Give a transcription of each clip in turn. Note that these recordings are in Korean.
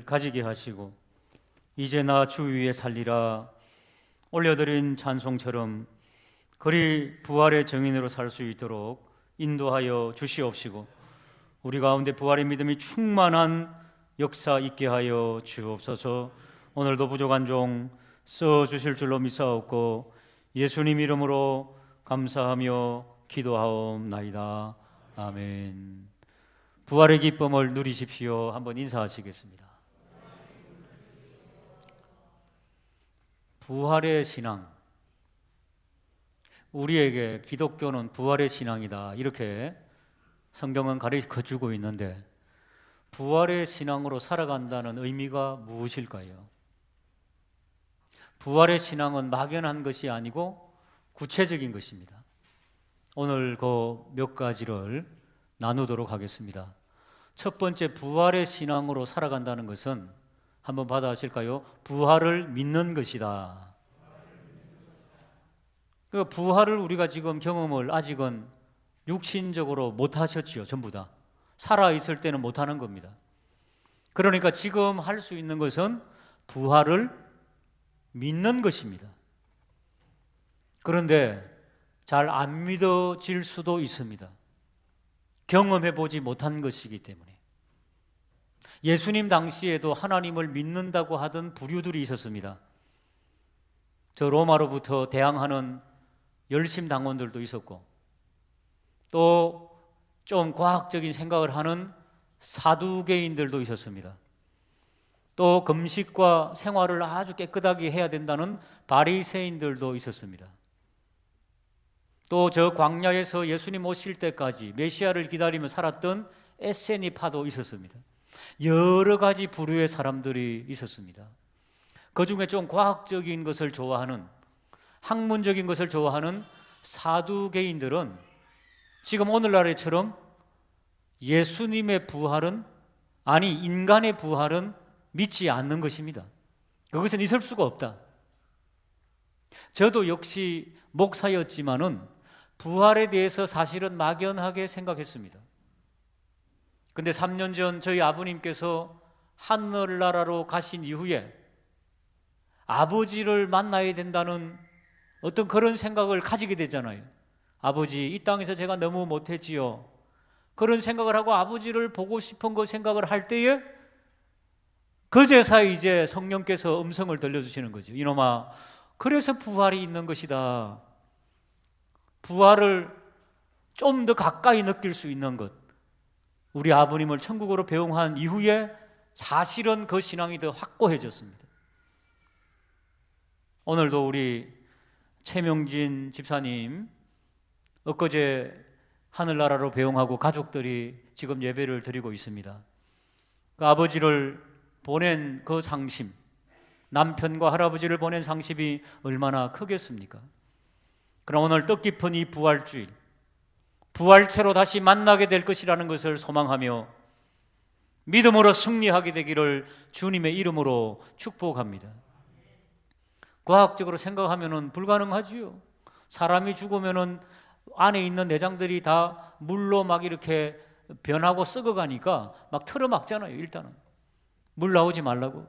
가지게 하시고 이제 나 주 위에 살리라 올려드린 찬송처럼 그리 부활의 증인으로 살 수 있도록 인도하여 주시옵시고 우리 가운데 부활의 믿음이 충만한 역사 있게 하여 주옵소서. 오늘도 부족한 종 써주실 줄로 믿사옵고 예수님 이름으로 감사하며 기도하옵나이다. 아멘. 부활의 기쁨을 누리십시오. 한번 인사하시겠습니다. 부활의 신앙, 우리에게 기독교는 부활의 신앙이다 이렇게 성경은 가르쳐주고 있는데 부활의 신앙으로 살아간다는 의미가 무엇일까요? 부활의 신앙은 막연한 것이 아니고 구체적인 것입니다. 오늘 그 몇 가지를 나누도록 하겠습니다. 첫 번째, 부활의 신앙으로 살아간다는 것은 한번 받아하실까요? 부활을 믿는 것이다. 그 부활을 우리가 지금 경험을 아직은 육신적으로 못 하셨지요. 전부 다 살아있을 때는 못 하는 겁니다. 그러니까 지금 할 수 있는 것은 부활을 믿는 것입니다. 그런데 잘 안 믿어질 수도 있습니다. 경험해 보지 못한 것이기 때문에. 예수님 당시에도 하나님을 믿는다고 하던 부류들이 있었습니다. 저 로마로부터 대항하는 열심당원들도 있었고 또 좀 과학적인 생각을 하는 사두개인들도 있었습니다. 또 금식과 생활을 아주 깨끗하게 해야 된다는 바리새인들도 있었습니다. 또 저 광야에서 예수님 오실 때까지 메시아를 기다리며 살았던 에세니파도 있었습니다. 여러 가지 부류의 사람들이 있었습니다. 그 중에 좀 과학적인 것을 좋아하는, 학문적인 것을 좋아하는 사두개인들은 지금 오늘날처럼 예수님의 부활은, 아니 인간의 부활은 믿지 않는 것입니다. 그것은 있을 수가 없다. 저도 역시 목사였지만은 부활에 대해서 사실은 막연하게 생각했습니다. 근데 3년 전 저희 아버님께서 하늘나라로 가신 이후에 아버지를 만나야 된다는 어떤 그런 생각을 가지게 되잖아요. 아버지, 이 땅에서 제가 너무 못했지요. 그런 생각을 하고 아버지를 보고 싶은 그 생각을 할 때에 그제서야 이제 성령께서 음성을 들려주시는 거죠. 이놈아, 그래서 부활이 있는 것이다. 부활을 좀 더 가까이 느낄 수 있는 것. 우리 아버님을 천국으로 배웅한 이후에 사실은 그 신앙이 더 확고해졌습니다. 오늘도 우리 최명진 집사님 엊그제 하늘나라로 배웅하고 가족들이 지금 예배를 드리고 있습니다. 그 아버지를 보낸 그 상심, 남편과 할아버지를 보낸 상심이 얼마나 크겠습니까? 그럼 오늘 뜻깊은 이 부활주일, 부활체로 다시 만나게 될 것이라는 것을 소망하며 믿음으로 승리하게 되기를 주님의 이름으로 축복합니다. 과학적으로 생각하면 불가능하지요. 사람이 죽으면 안에 있는 내장들이 다 물로 막 이렇게 변하고 썩어가니까 막 틀어막잖아요. 일단은 물 나오지 말라고.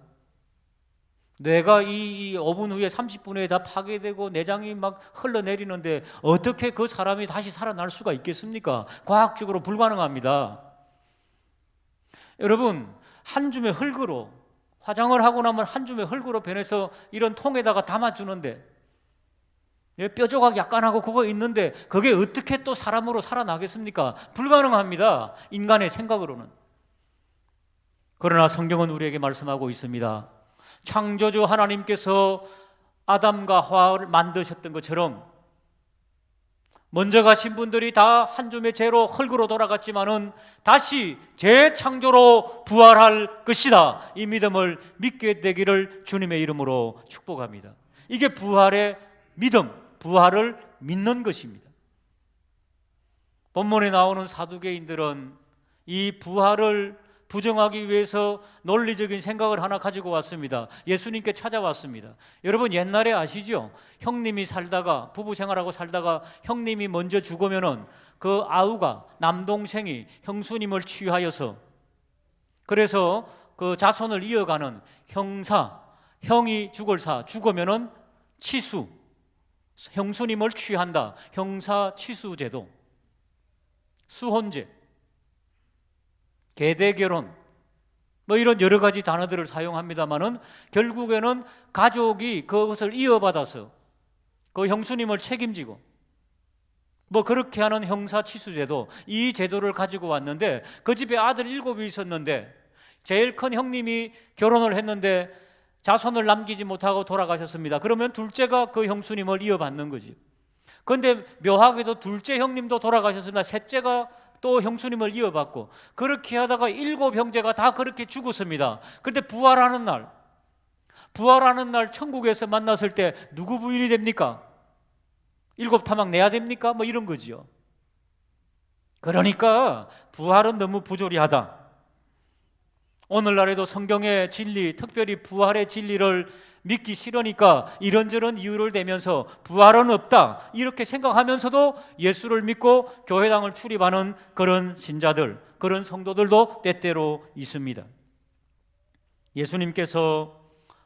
뇌가 이 5분 후에 30분 후에 다 파괴되고 내장이 막 흘러내리는데 어떻게 그 사람이 다시 살아날 수가 있겠습니까? 과학적으로 불가능합니다. 여러분, 한 줌의 흙으로, 화장을 하고 나면 한 줌의 흙으로 변해서 이런 통에다가 담아주는데 뼈조각 약간 하고 그거 있는데 그게 어떻게 또 사람으로 살아나겠습니까? 불가능합니다. 인간의 생각으로는. 그러나 성경은 우리에게 말씀하고 있습니다. 창조주 하나님께서 아담과 하와를 만드셨던 것처럼 먼저 가신 분들이 다 한 줌의 재로 흙으로 돌아갔지만은 다시 재창조로 부활할 것이다. 이 믿음을 믿게 되기를 주님의 이름으로 축복합니다. 이게 부활의 믿음, 부활을 믿는 것입니다. 본문에 나오는 사두개인들은 이 부활을 부정하기 위해서 논리적인 생각을 하나 가지고 왔습니다. 예수님께 찾아왔습니다. 여러분 옛날에 아시죠? 형님이 살다가 부부 생활하고 살다가 형님이 먼저 죽으면은 그 아우가 남동생이 형수님을 취하여서 그래서 그 자손을 이어가는 형사, 형이 죽을 사, 죽으면은 치수, 형수님을 취한다. 형사 치수제도, 수혼제, 계대결혼, 뭐 이런 여러 가지 단어들을 사용합니다만은 결국에는 가족이 그것을 이어받아서 그 형수님을 책임지고 뭐 그렇게 하는 형사치수제도, 이 제도를 가지고 왔는데 그 집에 아들 7이 있었는데 제일 큰 형님이 결혼을 했는데 자손을 남기지 못하고 돌아가셨습니다. 그러면 둘째가 그 형수님을 이어받는 거지. 그런데 묘하게도 둘째 형님도 돌아가셨습니다. 셋째가 또 형수님을 이어받고 그렇게 하다가 7 형제가 다 그렇게 죽었습니다. 그런데 부활하는 날 천국에서 만났을 때 누구 부인이 됩니까? 7 타막 내야 됩니까? 뭐 이런 거지요. 그러니까 부활은 너무 부조리하다. 오늘날에도 성경의 진리, 특별히 부활의 진리를 믿기 싫으니까 이런저런 이유를 대면서 부활은 없다 이렇게 생각하면서도 예수를 믿고 교회당을 출입하는 그런 신자들, 그런 성도들도 때때로 있습니다. 예수님께서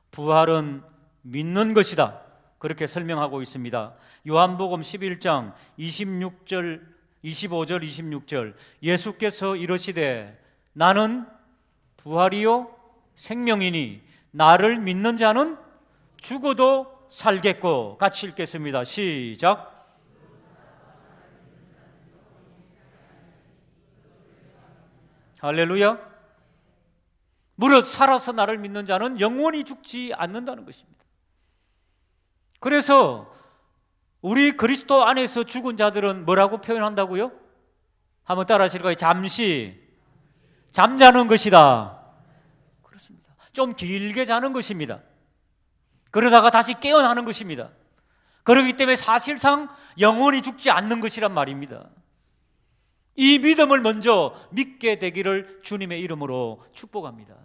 부활은 믿는 것이다 그렇게 설명하고 있습니다. 요한복음 11장 25절 26절 예수께서 이르시되 나는 부활이요 생명이니 나를 믿는 자는 죽어도 살겠고. 같이 읽겠습니다. 시작. 할렐루야. 무릇 살아서 나를 믿는 자는 영원히 죽지 않는다는 것입니다. 그래서 우리 그리스도 안에서 죽은 자들은 뭐라고 표현한다고요? 한번 따라 하실까요? 잠시 잠자는 것이다. 그렇습니다. 좀 길게 자는 것입니다. 그러다가 다시 깨어나는 것입니다. 그렇기 때문에 사실상 영원히 죽지 않는 것이란 말입니다. 이 믿음을 먼저 믿게 되기를 주님의 이름으로 축복합니다.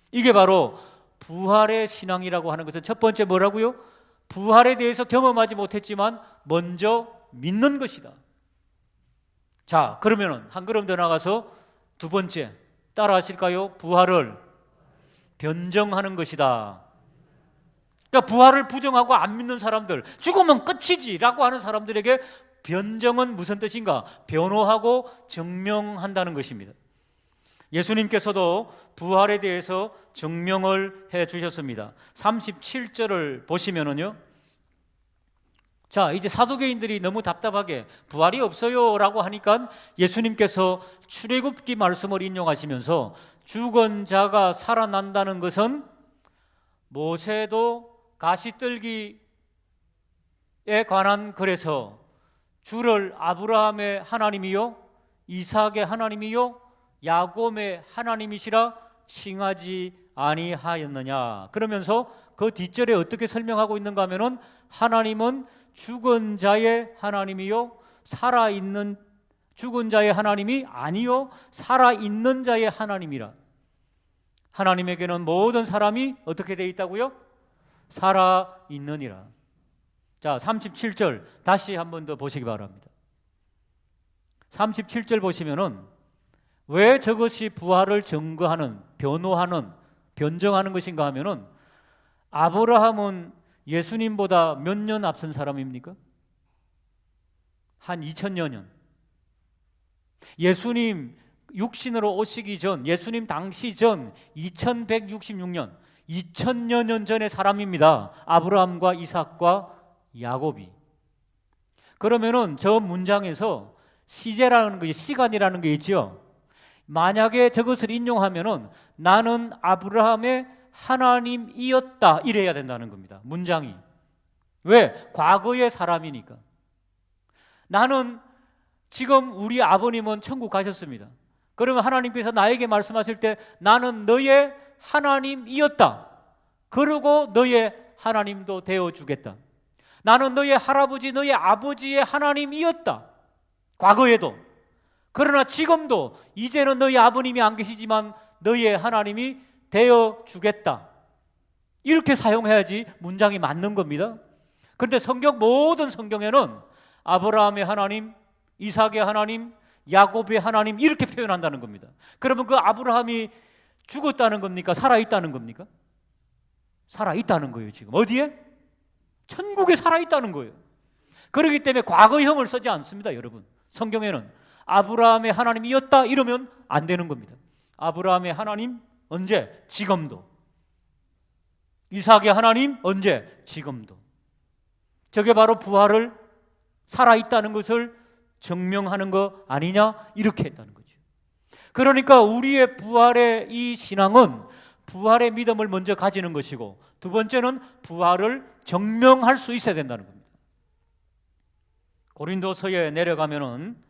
이게 바로 부활의 신앙이라고 하는 것은 첫 번째 뭐라고요? 부활에 대해서 경험하지 못했지만 먼저 믿는 것이다. 자, 그러면은 한 걸음 더 나가서 두 번째, 따라 하실까요? 부활을 변정하는 것이다. 그러니까 부활을 부정하고 안 믿는 사람들, 죽으면 끝이지 라고 하는 사람들에게 변정은 무슨 뜻인가? 변호하고 증명한다는 것입니다. 예수님께서도 부활에 대해서 증명을 해 주셨습니다. 37절을 보시면은요, 자, 이제 사두개인들이 너무 답답하게 부활이 없어요 라고 하니까 예수님께서 출애굽기 말씀을 인용하시면서 죽은 자가 살아난다는 것은 모세도 가시떨기에 관한 글에서 주를 아브라함의 하나님이요 이삭의 하나님이요 야곱의 하나님이시라 칭하지 아니하였느냐. 그러면서 그 뒷절에 어떻게 설명하고 있는가 하면은 하나님은 죽은 자의 하나님이요 살아있는 죽은 자의 하나님이 아니요 살아있는 자의 하나님이라. 하나님에게는 모든 사람이 어떻게 되어 있다고요? 살아있느니라. 자, 37절 다시 한 번 더 보시기 바랍니다. 37절 보시면은 왜 저것이 부활을 증거하는, 변호하는, 변정하는 것인가 하면은 아브라함은 예수님보다 몇 년 앞선 사람입니까? 한 2000여 년. 예수님 육신으로 오시기 전, 예수님 당시 전 2166년, 2000여 년 전의 사람입니다. 아브라함과 이삭과 야곱이. 그러면은 저 문장에서 시제라는 것이, 시간이라는 게 있죠. 만약에 저것을 인용하면은 나는 아브라함의 하나님이었다 이래야 된다는 겁니다. 문장이. 왜? 과거의 사람이니까. 나는 지금 우리 아버님은 천국 가셨습니다. 그러면 하나님께서 나에게 말씀하실 때 나는 너의 하나님이었다. 그러고 너의 하나님도 되어주겠다. 나는 너의 할아버지, 너의 아버지의 하나님이었다. 과거에도. 그러나 지금도 이제는 너희 아버님이 안 계시지만 너의 하나님이 되어주겠다. 이렇게 사용해야지 문장이 맞는 겁니다. 그런데 모든 성경에는 아브라함의 하나님, 이삭의 하나님, 야곱의 하나님 이렇게 표현한다는 겁니다. 그러면 그 아브라함이 죽었다는 겁니까? 살아있다는 겁니까? 살아있다는 거예요. 지금 어디에? 천국에 살아있다는 거예요. 그렇기 때문에 과거형을 쓰지 않습니다. 여러분, 성경에는 아브라함의 하나님이었다 이러면 안 되는 겁니다. 아브라함의 하나님 언제? 지금도. 이삭의 하나님 언제? 지금도. 저게 바로 부활을 살아있다는 것을 증명하는 거 아니냐 이렇게 했다는 거죠. 그러니까 우리의 부활의 이 신앙은 부활의 믿음을 먼저 가지는 것이고, 두 번째는 부활을 증명할 수 있어야 된다는 겁니다. 고린도서에 내려가면은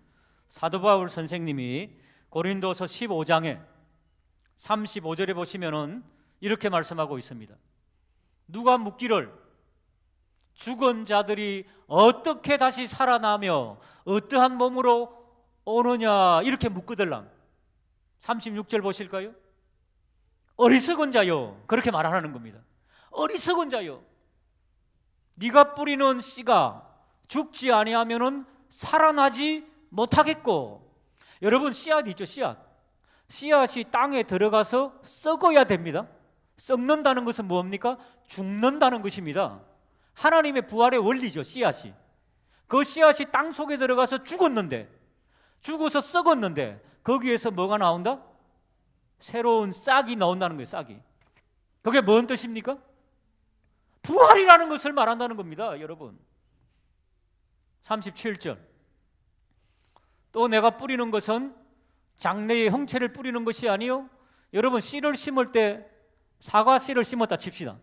사도 바울 선생님이 고린도서 15장에 35절에 보시면은 이렇게 말씀하고 있습니다. 누가 묻기를 죽은 자들이 어떻게 다시 살아나며 어떠한 몸으로 오느냐 이렇게 묻거들랑 36절 보실까요? 어리석은 자요, 그렇게 말하는 겁니다. 어리석은 자요, 네가 뿌리는 씨가 죽지 아니하면은 살아나지 못하겠고. 여러분, 씨앗 있죠? 씨앗이 땅에 들어가서 썩어야 됩니다. 썩는다는 것은 뭡니까? 죽는다는 것입니다. 하나님의 부활의 원리죠. 씨앗이, 그 씨앗이 땅 속에 들어가서 죽어서 썩었는데 거기에서 뭐가 나온다? 새로운 싹이 나온다는 거예요. 싹이. 그게 뭔 뜻입니까? 부활이라는 것을 말한다는 겁니다. 여러분, 37절, 또 내가 뿌리는 것은 장래의 형체를 뿌리는 것이 아니요. 여러분, 씨를 심을 때 사과 씨를 심었다 칩시다.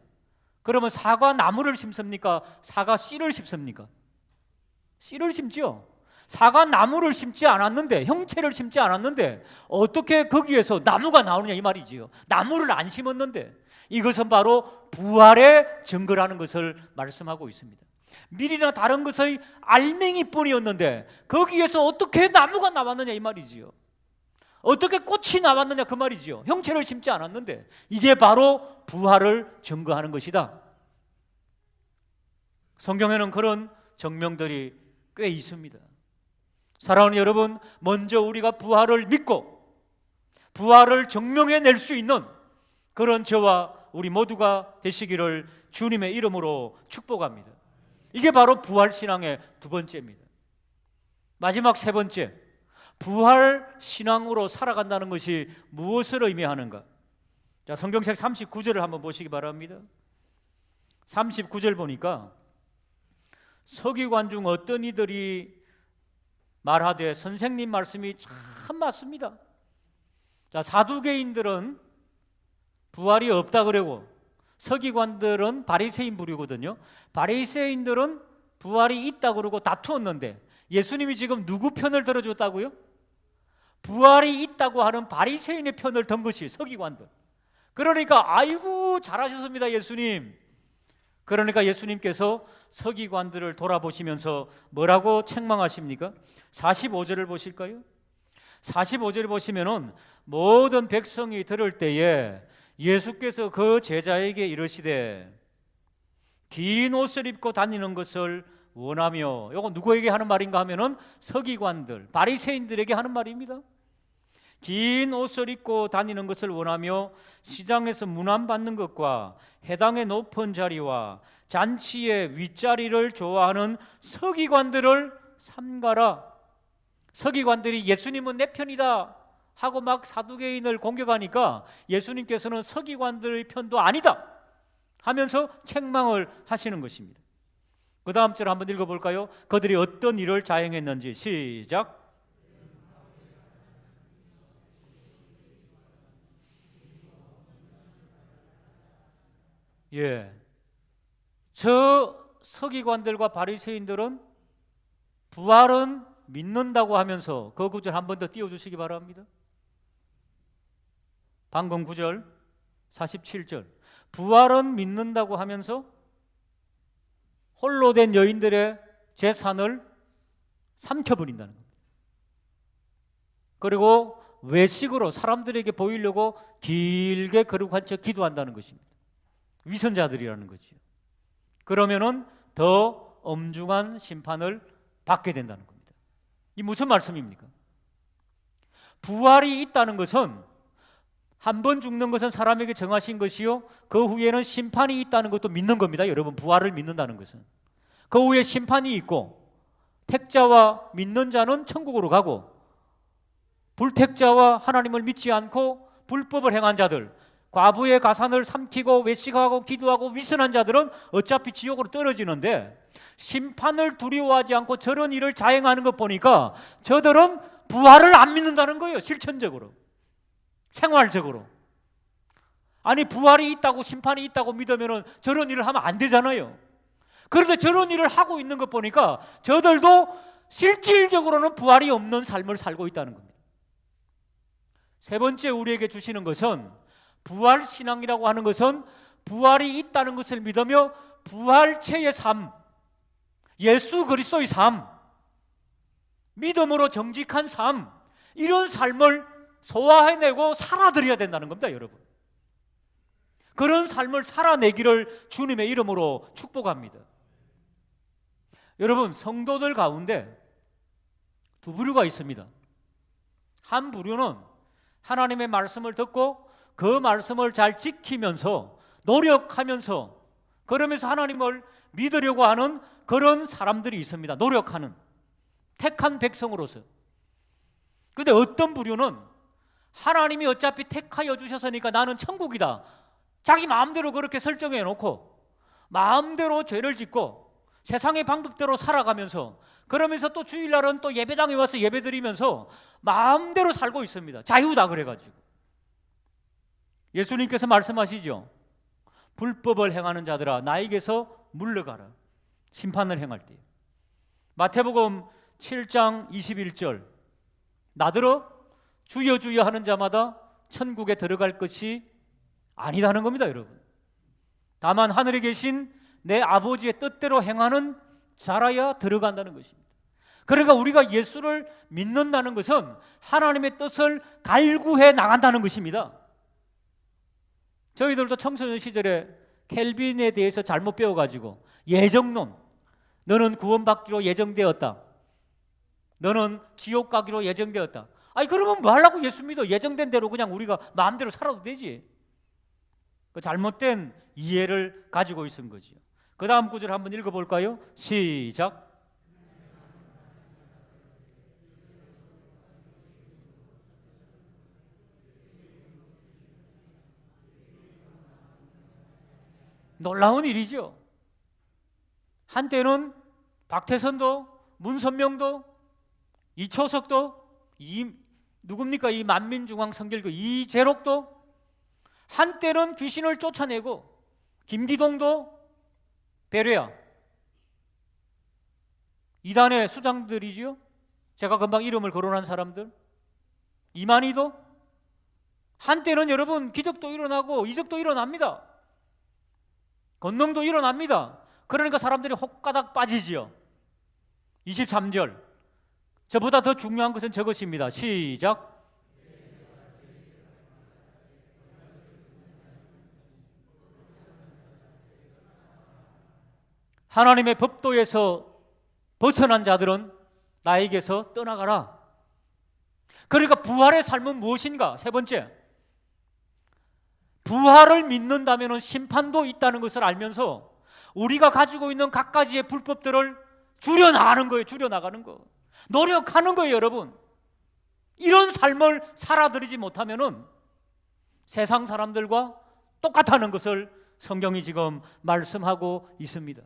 그러면 사과 나무를 심습니까? 사과 씨를 심습니까? 씨를 심지요. 사과 나무를 심지 않았는데, 형체를 심지 않았는데 어떻게 거기에서 나무가 나오느냐 이 말이지요. 나무를 안 심었는데. 이것은 바로 부활의 증거라는 것을 말씀하고 있습니다. 밀이나 다른 것의 알맹이뿐이었는데 거기에서 어떻게 나무가 나왔느냐 이 말이지요. 어떻게 꽃이 나왔느냐 그 말이지요. 형체를 심지 않았는데. 이게 바로 부활을 증거하는 것이다. 성경에는 그런 증명들이 꽤 있습니다. 사랑하는 여러분, 먼저 우리가 부활을 믿고 부활을 증명해낼 수 있는 그런 저와 우리 모두가 되시기를 주님의 이름으로 축복합니다. 이게 바로 부활신앙의 두 번째입니다. 마지막 세 번째, 부활신앙으로 살아간다는 것이 무엇을 의미하는가? 자, 성경책 39절을 한번 보시기 바랍니다. 39절 보니까 서기관 중 어떤 이들이 말하되 선생님 말씀이 참 맞습니다. 자, 사두개인들은 부활이 없다 그러고 서기관들은 바리새인 부류거든요. 바리새인들은 부활이 있다 그러고 다투었는데 예수님이 지금 누구 편을 들어줬다고요? 부활이 있다고 하는 바리새인의 편을 든 것이 서기관들. 그러니까 아이고 잘하셨습니다 예수님. 그러니까 예수님께서 서기관들을 돌아보시면서 뭐라고 책망하십니까? 45절을 보실까요? 45절을 보시면은 모든 백성이 들을 때에 예수께서 그 제자에게 이르시되 긴 옷을 입고 다니는 것을 원하며, 이거 누구에게 하는 말인가 하면은 서기관들, 바리새인들에게 하는 말입니다. 긴 옷을 입고 다니는 것을 원하며 시장에서 문안받는 것과 회당의 높은 자리와 잔치의 윗자리를 좋아하는 서기관들을 삼가라. 서기관들이 예수님은 내 편이다 하고 막 사두개인을 공격하니까 예수님께서는 서기관들의 편도 아니다 하면서 책망을 하시는 것입니다. 그 다음 절 한번 읽어볼까요? 그들이 어떤 일을 자행했는지. 시작. 예, 저 서기관들과 바리새인들은 부활은 믿는다고 하면서 그 구절 한 번 더 띄워주시기 바랍니다. 방금 구절 47절, 부활은 믿는다고 하면서 홀로 된 여인들의 재산을 삼켜버린다는 겁니다. 그리고 외식으로 사람들에게 보이려고 길게 거룩한 척 기도한다는 것입니다. 위선자들이라는 거죠. 그러면은 더 엄중한 심판을 받게 된다는 겁니다. 이 무슨 말씀입니까? 부활이 있다는 것은 한 번 죽는 것은 사람에게 정하신 것이요 그 후에는 심판이 있다는 것도 믿는 겁니다. 여러분, 부활을 믿는다는 것은 그 후에 심판이 있고 택자와 믿는 자는 천국으로 가고 불택자와 하나님을 믿지 않고 불법을 행한 자들, 과부의 가산을 삼키고 외식하고 기도하고 위선한 자들은 어차피 지옥으로 떨어지는데 심판을 두려워하지 않고 저런 일을 자행하는 것 보니까 저들은 부활을 안 믿는다는 거예요. 실천적으로, 생활적으로. 아니, 부활이 있다고 심판이 있다고 믿으면 저런 일을 하면 안 되잖아요. 그런데 저런 일을 하고 있는 것 보니까 저들도 실질적으로는 부활이 없는 삶을 살고 있다는 겁니다. 세 번째 우리에게 주시는 것은, 부활신앙이라고 하는 것은 부활이 있다는 것을 믿으며 부활체의 삶, 예수 그리스도의 삶, 믿음으로 정직한 삶, 이런 삶을 소화해내고 살아드려야 된다는 겁니다, 여러분. 그런 삶을 살아내기를 주님의 이름으로 축복합니다. 여러분, 성도들 가운데 두 부류가 있습니다. 한 부류는 하나님의 말씀을 듣고 그 말씀을 잘 지키면서 노력하면서 그러면서 하나님을 믿으려고 하는 그런 사람들이 있습니다. 노력하는, 택한 백성으로서. 그런데 어떤 부류는 하나님이 어차피 택하여 주셨으니까 나는 천국이다, 자기 마음대로 그렇게 설정해 놓고 마음대로 죄를 짓고 세상의 방법대로 살아가면서 그러면서 또 주일날은 또 예배당에 와서 예배드리면서 마음대로 살고 있습니다. 자유다 그래가지고. 예수님께서 말씀하시죠. 불법을 행하는 자들아 나에게서 물러가라, 심판을 행할 때. 마태복음 7장 21절, 나더러 주여 주여 하는 자마다 천국에 들어갈 것이 아니다는 겁니다, 여러분. 다만 하늘에 계신 내 아버지의 뜻대로 행하는 자라야 들어간다는 것입니다. 그러니까 우리가 예수를 믿는다는 것은 하나님의 뜻을 갈구해 나간다는 것입니다. 저희들도 청소년 시절에 켈빈에 대해서 잘못 배워가지고 예정론, 너는 구원받기로 예정되었다, 너는 지옥 가기로 예정되었다. 아니, 그러면 뭐 하려고 예수 믿어? 예정된 대로 그냥 우리가 마음대로 살아도 되지. 그 잘못된 이해를 가지고 있은 거죠. 그 다음 구절 한번 읽어볼까요? 시작. 놀라운 일이죠. 한때는 박태선도 문선명도 이초석도 누굽니까? 이 만민중앙 성결교 이재록도 한때는 귀신을 쫓아내고, 김기동도 베레아 이단의 수장들이지요. 제가 금방 이름을 거론한 사람들, 이만희도 한때는 여러분 기적도 일어나고 이적도 일어납니다. 권능도 일어납니다. 그러니까 사람들이 혹가닥 빠지지요. 23절, 저보다 더 중요한 것은 저것입니다. 시작. 하나님의 법도에서 벗어난 자들은 나에게서 떠나가라. 그러니까 부활의 삶은 무엇인가? 세 번째, 부활을 믿는다면 심판도 있다는 것을 알면서 우리가 가지고 있는 갖가지의 불법들을 줄여나가는 거예요. 줄여나가는 거, 노력하는 거예요. 여러분, 이런 삶을 살아들이지 못하면 세상 사람들과 똑같다는 것을 성경이 지금 말씀하고 있습니다.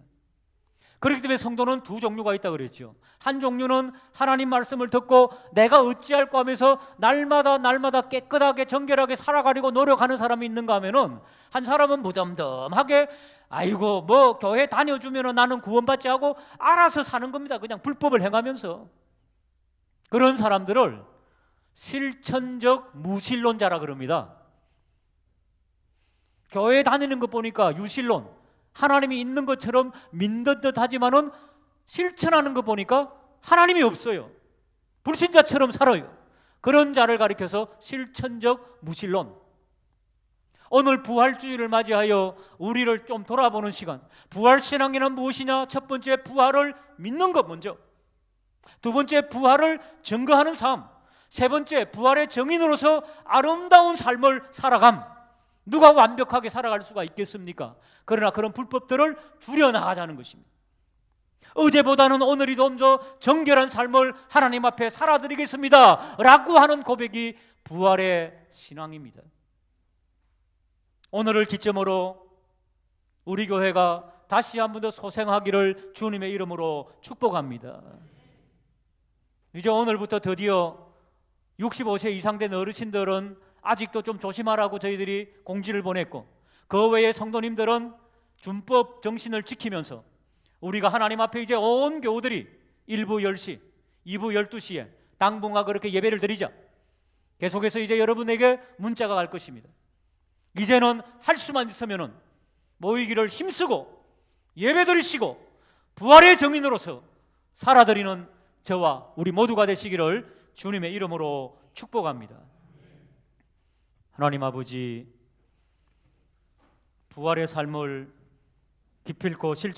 그렇기 때문에 성도는 두 종류가 있다고 그랬죠. 한 종류는 하나님 말씀을 듣고 내가 어찌할까 하면서 날마다 깨끗하게 정결하게 살아가려고 노력하는 사람이 있는가 하면은, 한 사람은 무덤덤하게 아이고 뭐 교회 다녀주면 나는 구원받지 하고 알아서 사는 겁니다. 그냥 불법을 행하면서. 그런 사람들을 실천적 무신론자라 그럽니다. 교회 다니는 거 보니까 유신론, 하나님이 있는 것처럼 믿는 듯 하지만은 실천하는 거 보니까 하나님이 없어요. 불신자처럼 살아요. 그런 자를 가리켜서 실천적 무신론. 오늘 부활주의를 맞이하여 우리를 좀 돌아보는 시간. 부활신앙이란 무엇이냐? 첫 번째, 부활을 믿는 것 먼저. 두 번째, 부활을 증거하는 삶. 세 번째, 부활의 정인으로서 아름다운 삶을 살아감. 누가 완벽하게 살아갈 수가 있겠습니까? 그러나 그런 불법들을 줄여나가자는 것입니다. 어제보다는 오늘이 좀 더 정결한 삶을 하나님 앞에 살아드리겠습니다 라고 하는 고백이 부활의 신앙입니다. 오늘을 기점으로 우리 교회가 다시 한 번 더 소생하기를 주님의 이름으로 축복합니다. 이제 오늘부터 드디어 65세 이상 된 어르신들은 아직도 좀 조심하라고 저희들이 공지를 보냈고, 그 외의 성도님들은 준법 정신을 지키면서 우리가 하나님 앞에 이제 온 교우들이 1부 10시, 2부 12시에 당분간 그렇게 예배를 드리자. 계속해서 이제 여러분에게 문자가 갈 것입니다. 이제는 할 수만 있으면은 모이기를 힘쓰고 예배 드리시고 부활의 정인으로서 살아드리는 저와 우리 모두가 되시기를 주님의 이름으로 축복합니다. 하나님 아버지, 부활의 삶을 기필코 실천